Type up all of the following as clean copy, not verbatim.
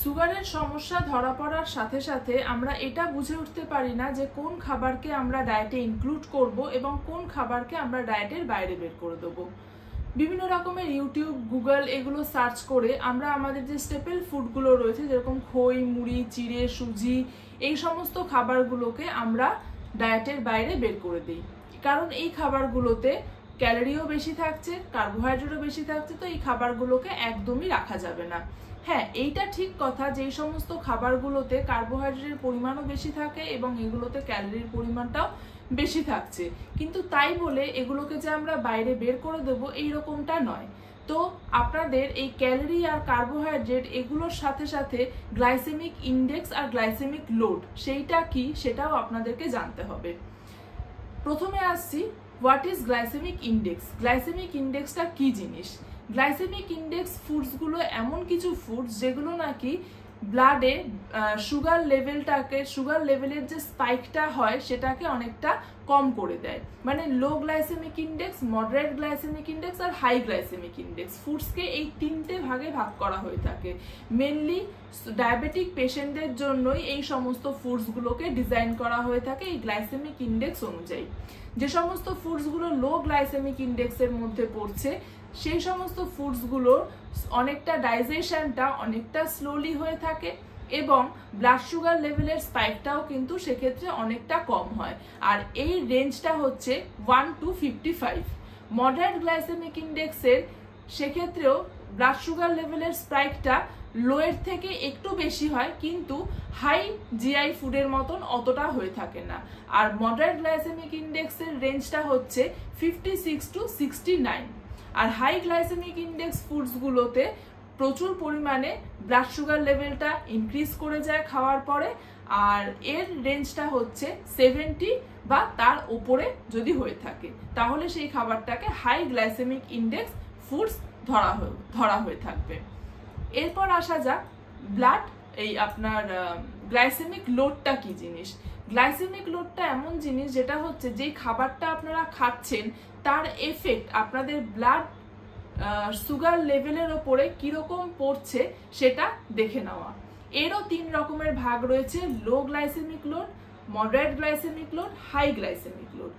সুগারের সমস্যা ধরা পড়ার সাথে সাথে আমরা এটা বুঝে উঠতে পারি না যে কোন খাবারকে আমরা ডায়েটে ইনক্লুড করব এবং কোন খাবারকে আমরা ডায়েটের বাইরে বের করে দেবো। বিভিন্ন রকমের ইউটিউব, গুগল এগুলো সার্চ করে আমরা আমাদের যে স্টেপল ফুডগুলো রয়েছে, যেরকম খই, মুড়ি, চিড়ে, সুজি, এই সমস্ত খাবারগুলোকে আমরা ডায়েটের বাইরে বের করে দিই। কারণ এই খাবারগুলোতে ক্যালোরিও বেশি থাকছে, কার্বোহাইড্রেটও বেশি থাকছে, তো এই খাবারগুলোকে একদমই রাখা যাবে না। হ্যাঁ, এইটা ঠিক কথা যে এই সমস্ত খাবারগুলোতে কার্বোহাইড্রেটের পরিমাণও বেশি থাকে এবং এগুলোতে ক্যালোরির পরিমাণটাও বেশি থাকছে, কিন্তু তাই বলে এগুলোকে যে আমরা বাইরে বের করে দেবো এইরকমটা নয়। তো আপনাদের এই ক্যালোরি আর কার্বোহাইড্রেট এগুলোর সাথে সাথে গ্লাইসেমিক ইন্ডেক্স আর গ্লাইসেমিক লোড সেইটা কি সেটাও আপনাদেরকে জানতে হবে। প্রথমে আসছি, what is glycaemic index. Glycaemic ইন্ডেক্সটা কি জিনিস? গ্লাইসেমিক ইন্ডেক্স ফুডসগুলো এমন কিছু ফুডস যেগুলো নাকি ব্লাডে সুগার লেভেলের যে স্পাইকটা হয় সেটাকে অনেকটা কম করে দেয়। মানে low glycaemic index, moderate glycaemic index আর হাই গ্লাইসেমিক ইন্ডেক্স ফুডসকে এই তিনটে ভাগে ভাগ করা হয়ে থাকে। মেনলি ডায়াবেটিক পেশেন্টদের জন্যই এই সমস্ত ফুডসগুলোকে ডিজাইন করা হয়ে থাকে এই গ্লাইসেমিক ইন্ডেক্স অনুযায়ী। যে সমস্ত ফুডসগুলো লো গ্লাইসেমিক ইন্ডেক্সের মধ্যে পড়ছে সেই সমস্ত ফুডসগুলোর অনেকটা ডাইজেশনটা অনেকটা স্লোলি হয়ে থাকে এবং ব্লাড সুগার লেভেলের স্পাইকটাও কিন্তু সেক্ষেত্রে অনেকটা কম হয়। আর এই রেঞ্জটা হচ্ছে 1 to 55। মডারেট গ্লাইসেমিক ইন্ডেক্সের সেক্ষেত্রেও ব্লাড সুগার লেভেলের স্পাইকটা লোয়ের থেকে একটু বেশি হয়, কিন্তু হাই জিআই ফুডের মতন অতটা হয়ে থাকে না। আর মডারেট গ্লাইসেমিক ইন্ডেক্সের রেঞ্জটা হচ্ছে 56 to 69। আর হাই গ্লাইসেমিক ইন্ডেক্স ফুডসগুলোতে প্রচুর পরিমাণে ব্লাড সুগার লেভেলটা ইনক্রিজ করে যায় খাওয়ার পরে, আর এর রেঞ্জটা হচ্ছে 70 বা তার উপরে যদি হয়ে থাকে তাহলে সেই খাবারটাকে হাই গ্লাইসেমিক ইন্ডেক্স ফুডস ধরা হয়ে থাকবে। এরপর আসা যাক ব্লাড আপনার গ্লাইসেমিক লোডটা কি জিনিস। গ্লাইসেমিক লোডটা এমন জিনিস যেটা হচ্ছে যেই খাবারটা আপনারা খাচ্ছেন তার এফেক্ট আপনাদের ব্লাড সুগার লেভেলের ওপরে কিরকম পড়ছে সেটা দেখে নেওয়া। এরও 3 রকমের ভাগ রয়েছে: low glycaemic load, moderate glycaemic load, high glycaemic load.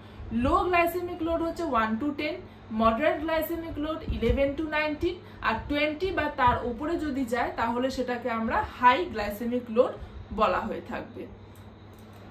Low glycaemic load হচ্ছে 1 to 10, moderate glycaemic load 11 to 19, আর 20 বা তার উপরে যদি যায় তাহলে সেটাকে আমরা হাই গ্লাইসেমিক লোড বলা হয়ে থাকবে।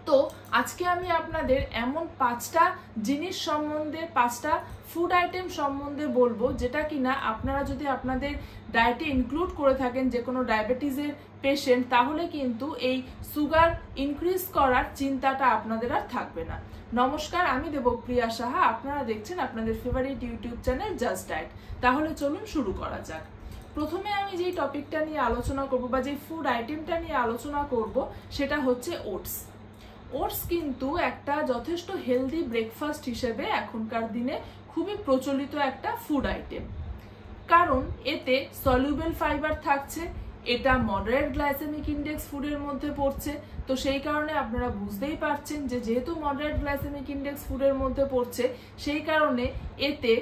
তো আজকে আমি আপনাদের এমন 5টা জিনিস সম্বন্ধে, 5টা ফুড আইটেম সম্বন্ধে বলবো যেটা কিনা আপনারা যদি আপনাদের ডায়েটে ইনক্লুড করে থাকেন যে কোনো ডায়াবেটিসের পেশেন্ট, তাহলে কিন্তু এই সুগার ইনক্রিজ করার চিন্তাটা আপনাদের আর থাকবে না। নমস্কার, আমি দেবপ্রিয়া সাহা, আপনারা দেখছেন আপনাদের favourite YouTube channel just diet. তাহলে চলুন শুরু করা যাক। প্রথমে আমি যেই টপিকটা নিয়ে আলোচনা করব বা যে ফুড আইটেমটা নিয়ে আলোচনা করব সেটা হচ্ছে ওটস। ওটস কিন্তু একটা যথেষ্ট হেলদি ব্রেকফাস্ট হিসেবে এখনকার দিনে খুবই প্রচলিত একটা ফুড আইটেম, কারণ এতে সলিউবল ফাইবার থাকছে, এটা মডারেট গ্লাইসেমিক ইন্ডেক্স ফুডের মধ্যে পড়ছে। তো সেই কারণে আপনারা বুঝতেই পারছেন যে যেহেতু মডারেট গ্লাইসেমিক ইন্ডেক্স ফুডের মধ্যে পড়ছে সেই কারণে এতে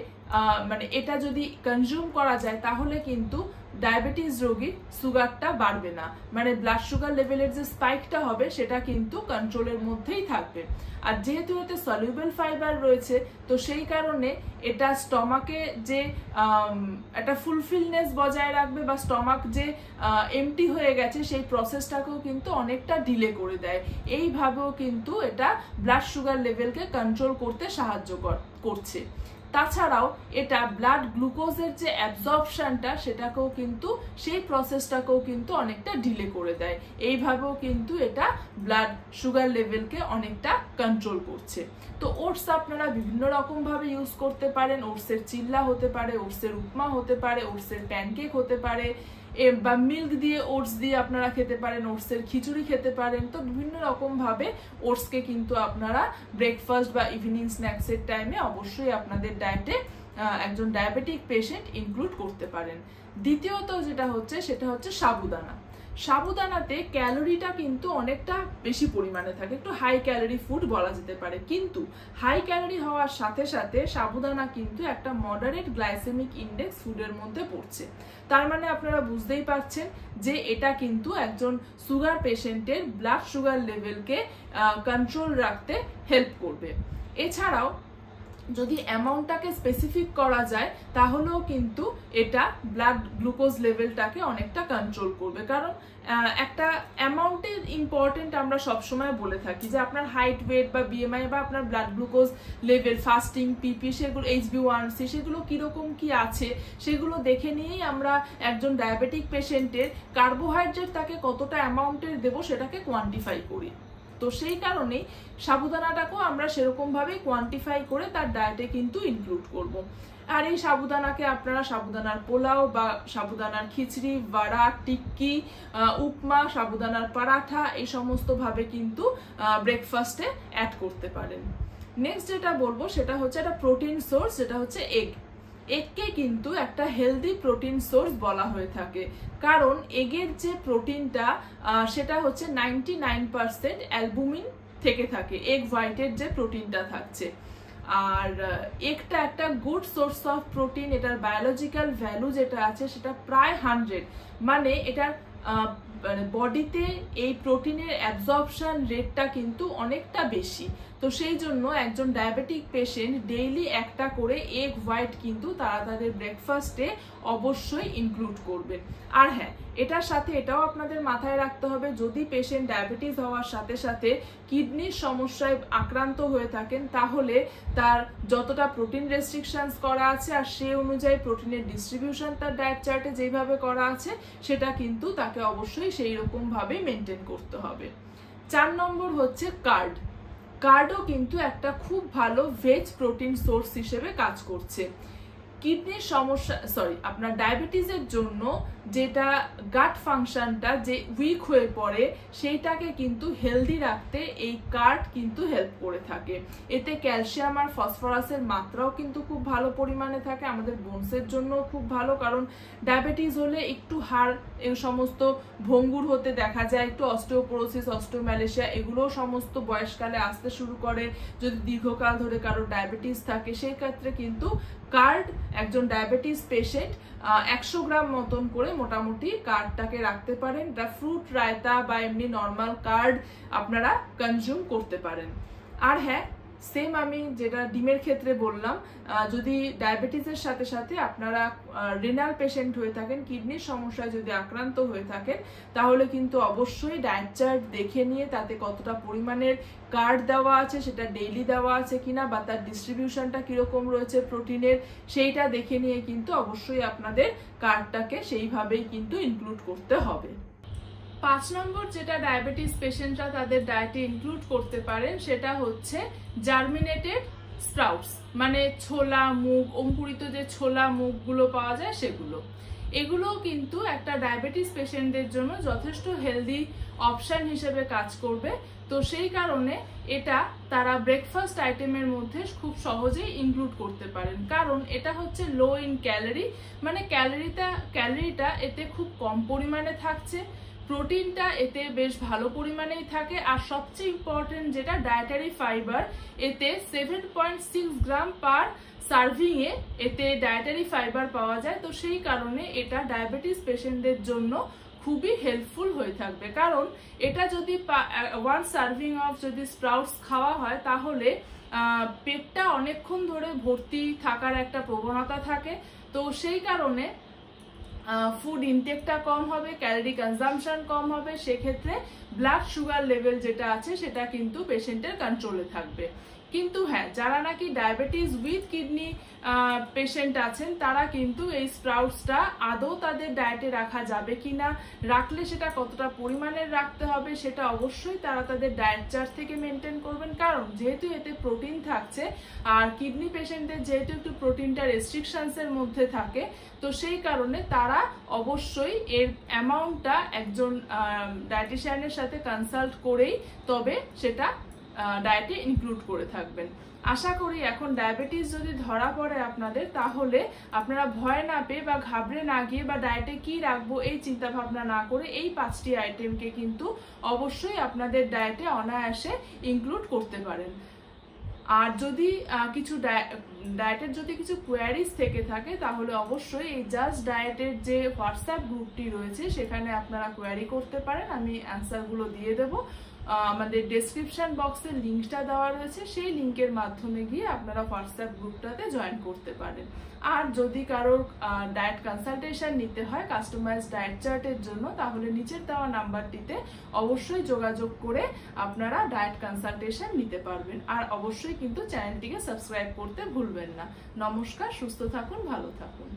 মানে এটা যদি কনজিউম করা যায় তাহলে কিন্তু ডায়াবেটিস রোগীর সুগারটা বাড়বে না, মানে ব্লাড সুগার লেভেলের যে স্পাইকটা হবে সেটা কিন্তু কন্ট্রোলের মধ্যেই থাকবে। আর যেহেতু এতে সলিউবল ফাইবার রয়েছে তো সেই কারণে এটা স্টমাকে যে একটা ফুলফিলনেস বজায় রাখবে বা স্টমাক যে এমটি হয়ে গেছে সেই প্রসেসটাকেও কিন্তু অনেকটা ডিলে করে দেয়। এইভাবেও কিন্তু এটা ব্লাড সুগার লেভেলকে কন্ট্রোল করতে সাহায্য করছে। তাছাড়াও এটা ব্লাড গ্লুকোজের যে অ্যাবজর্পশনটা সেটাকেও কিন্তু সেই প্রসেসটাকেও কিন্তু অনেকটা ডিলে করে দেয়। এইভাবেও কিন্তু এটা ব্লাড সুগার লেভেলকে অনেকটা কন্ট্রোল করছে। তো ওটস আপনারা বিভিন্ন রকম ভাবে ইউজ করতে পারেন। ওটসের চিল্লা হতে পারে, ওটসের উপমা হতে পারে, ওটসের প্যানকেক হতে পারে, বা মিল্ক দিয়ে ওটস দিয়ে আপনারা খেতে পারেন, ওটসের খিচুড়ি খেতে পারেন। তো বিভিন্ন রকম ভাবে ওটসকে কিন্তু আপনারা ব্রেকফাস্ট বা ইভিনিং স্ন্যাক্সের টাইমে অবশ্যই আপনাদের ডায়েটে একজন ডায়াবেটিক পেশেন্ট ইনক্লুড করতে পারেন। দ্বিতীয়ত যেটা হচ্ছে সেটা হচ্ছে সাবুদানা। সাবুদানাতে ক্যালোরিটা কিন্তু অনেকটা বেশি পরিমাণে থাকে, একটু হাই ক্যালোরি ফুড বলা যেতে পারে, কিন্তু হাই ক্যালোরি হওয়ার সাথে সাথে সাবুদানা কিন্তু একটা মডারেট গ্লাইসেমিক ইন্ডেক্স ফুডের মধ্যে পড়ছে। তার মানে আপনারা বুঝতেই পারছেন যে এটা কিন্তু একজন সুগার পেশেন্টের ব্লাড সুগার লেভেলকে কন্ট্রোল রাখতে হেল্প করবে। এছাড়াও যদি অ্যামাউন্টটাকে স্পেসিফিক করা যায় তাহলেও কিন্তু এটা ব্লাড গ্লুকোজ লেভেলটাকে অনেকটা কন্ট্রোল করবে, কারণ একটা অ্যামাউন্টের ইম্পর্টেন্ট আমরা সবসময় বলে থাকি যে আপনার হাইট, ওয়েট বা বিএমআই বা আপনার ব্লাড গ্লুকোজ লেভেল, ফাস্টিং, পিপি, সেগুলো HbA1c সেগুলো কীরকম কি আছে সেগুলো দেখে নিয়েই আমরা একজন ডায়াবেটিক পেশেন্টের কার্বোহাইড্রেট তাকে কতটা অ্যামাউন্টের দেবো সেটাকে কোয়ান্টিফাই করি। তো সেই কারণেই সাবুদানাটাকেও আমরা সেরকম ভাবে কোয়ান্টিফাই করে তার ডায়েটে কিন্তু ইনক্লুড করব। আর এই সাবুদানাকে আপনারা সাবুদানার পোলাও বা সাবুদানার খিচড়ি, বড়া, টিক্কি, উপমা, সাবুদানার পরাঠা এই সমস্ত ভাবে কিন্তু ব্রেকফাস্টে অ্যাড করতে পারেন। নেক্সট যেটা বলবো সেটা হচ্ছে একটা প্রোটিন সোর্স, যেটা হচ্ছে এগ। এগকে কিন্তু একটা হেলদি প্রোটিন সোর্স বলা হয়ে থাকে, কারণ এগের যে প্রোটিনটা সেটা হচ্ছে 99% অ্যালবুমিন থেকে থাকে, এগ হোয়াইটের যে প্রোটিনটা থাকছে। আর এগটা একটা গুড সোর্স অফ প্রোটিন, এটার বায়োলজিক্যাল ভ্যালু যেটা আছে সেটা প্রায় 100, মানে এটার বডিতে এই প্রোটিনের অ্যাবজর্পশন রেটটা কিন্তু অনেকটা বেশি। তো সেই জন্য একজন ডায়াবেটিক পেশেন্ট ডেইলি একটা করে এগ হোয়াইট কিন্তু তারা তাদের ব্রেকফাস্টে অবশ্যই ইনক্লুড করবে। আর হ্যাঁ, এটার সাথে এটাও আপনাদের মাথায় রাখতে হবে, যদি পেশেন্ট ডায়াবেটিস হওয়ার সাথে সাথে কিডনির সমস্যায় আক্রান্ত হয়ে থাকেন তাহলে তার যতটা প্রোটিন রেস্ট্রিকশনস করা আছে আর সেই অনুযায়ী প্রোটিনের ডিস্ট্রিবিউশন তার ডায়েট চার্টে যেইভাবে করা আছে সেটা কিন্তু তাকে অবশ্যই সেই রকম ভাবে মেনটেন করতে হবে। 4 নম্বর হচ্ছে কার্ড। কার্ডও কিন্তু একটা খুব ভালো ভেজ প্রোটিন সোর্স হিসেবে কাজ করছে। কিডনির সমস্যা আপনার ডায়াবেটিসের জন্য যেটা গাট ফাংশনটা যে উইক হয়ে পড়ে সেইটাকে কিন্তু হেলদি রাখতে এই কার্ড কিন্তু হেল্প করে থাকে। এতে ক্যালসিয়াম আর ফসফরাসের মাত্রাও কিন্তু খুব ভালো পরিমাণে থাকে, আমাদের বোনসের জন্য খুব ভালো, কারণ ডায়াবেটিস হলে একটু হাড় এই সমস্ত ভঙ্গুর হতে দেখা যায়, একটু অস্টিওপোরোসিস, অস্টিওম্যালেশিয়া এগুলোও সমস্ত বয়সকালে আসতে শুরু করে। যদি দীর্ঘকাল ধরে কারো ডায়াবেটিস থাকে সেই ক্ষেত্রে কিন্তু কার্ড একজন ডায়াবেটিস পেশেন্ট 100 গ্রাম মতন করে মোটামুটি কার্ডটাকে রাখতে পারেন। এটা ফ্রুট রায়তা বা এমনি নর্মাল কার্ড আপনারা কনজিউম করতে পারেন। আর হ্যাঁ, সেম আমি যেটা ডিমের ক্ষেত্রে বললাম, যদি ডায়াবেটিসের সাথে সাথে আপনারা রেনাল পেশেন্ট হয়ে থাকেন, কিডনির সমস্যায় যদি আক্রান্ত হয়ে থাকেন তাহলে কিন্তু অবশ্যই ডায়েট চার্ট দেখে নিয়ে তাতে কতটা পরিমাণের কার্ড দেওয়া আছে, সেটা ডেইলি দেওয়া আছে কিনা বা তার ডিস্ট্রিবিউশনটা কিরকম রয়েছে প্রোটিনের, সেইটা দেখে নিয়ে কিন্তু অবশ্যই আপনাদের কার্ডটাকে সেইভাবেই কিন্তু ইনক্লুড করতে হবে। 5 নম্বর যেটা ডায়াবেটিস পেশেন্টরা তাদের ডায়েটে ইনক্লুড করতে পারেন সেটা হচ্ছে জার্মিনেটেড স্প্রাউটস, মানে ছোলা, মুগ, অঙ্কুরিত যে ছোলা মুগগুলো পাওয়া যায় সেগুলো। এগুলোও কিন্তু একটা ডায়াবেটিস পেশেন্টদের জন্য যথেষ্ট হেলদি অপশন হিসেবে কাজ করবে। তো সেই কারণে এটা তারা ব্রেকফাস্ট আইটেমের মধ্যে খুব সহজেই ইনক্লুড করতে পারেন, কারণ এটা হচ্ছে লো ইন ক্যালোরি, মানে ক্যালোরিটা এতে খুব কম পরিমাণে থাকছে, প্রোটিনটা এতে বেশ ভালো পরিমাণেই থাকে, আর সবচেয়ে ইম্পর্টেন্ট যেটা ডায়েটারি ফাইবার, এতে 7.6 গ্রাম পার সার্ভিং এতে ডায়েটারি ফাইবার পাওয়া যায়। তো সেই কারণে এটা ডায়াবেটিস পেশেন্টদের জন্য খুবই হেল্পফুল হয়ে থাকবে, কারণ এটা যদি 1 সার্ভিং অফ যদি স্প্রাউটস খাওয়া হয় তাহলে পেটটা অনেকক্ষণ ধরে ভর্তি থাকার একটা প্রবণতা থাকে। তো সেই কারণে ফুড ইনটেকটা কম হবে, ক্যালোরি কনজাম্পশন কম হবে, সেক্ষেত্রে ব্লাড সুগার লেভেল যেটা আছে সেটা কিন্তু পেশেন্টের কন্ট্রোলে থাকবে। কিন্তু হ্যাঁ, যারা নাকি ডায়াবেটিস উইথ কিডনি পেশেন্ট আছেন তারা কিন্তু এই স্প্রাউটসটা আদৌ তাদের ডায়েটে রাখা যাবে কিনা, রাখলে সেটা কতটা পরিমাণের রাখতে হবে সেটা অবশ্যই তারা তাদের ডায়েট চার্ট থেকে মেনটেন করবেন, কারণ যেহেতু এতে প্রোটিন থাকছে আর কিডনি পেশেন্টদের যেহেতু একটু প্রোটিনটা রেস্ট্রিকশনসের মধ্যে থাকে, তো সেই কারণে তারা অবশ্যই এর অ্যামাউন্টটা একজন ডায়েটিশিয়ানের সাথে কনসাল্ট করেই তবে সেটা ডায়েটে ইনক্লুড করে থাকবেন। আশা করি এখন ডায়াবেটিস যদি ধরা পড়ে আপনাদের, তাহলে আপনারা ভয় না পেয়ে বা ঘাবড়ে না গিয়ে বা ডায়েটে কি রাখবো এই চিন্তা ভাবনা না করে এই 5টি আইটেমকে কিন্তু অবশ্যই আপনাদের ডায়েটে অনায়াসে ইনক্লুড করতে পারেন। আর যদি কিছু ডায়েটের যদি কিছু কোয়ারিজ থেকে থাকে, তাহলে অবশ্যই এই জাস্ট ডায়েটের যে হোয়াটসঅ্যাপ গ্রুপটি রয়েছে সেখানে আপনারা কোয়ারি করতে পারেন। আমি অ্যান্সারগুলো দিয়ে দেবো। আমাদের ডেসক্রিপশন বক্সে লিঙ্কটা দেওয়া রয়েছে, সেই লিঙ্কের মাধ্যমে গিয়ে আপনারা হোয়াটসঅ্যাপ গ্রুপটাতে জয়েন করতে পারেন। আর যদি কারোর ডায়েট কনসালটেশন নিতে হয় কাস্টমাইজ ডায়েট চার্টের জন্য, তাহলে নিচের দেওয়া নাম্বারটিতে অবশ্যই যোগাযোগ করে আপনারা ডায়েট কনসালটেশন নিতে পারবেন। আর অবশ্যই কিন্তু চ্যানেলটিকে সাবস্ক্রাইব করতে ভুলবেন না। নমস্কার, সুস্থ থাকুন, ভালো থাকুন।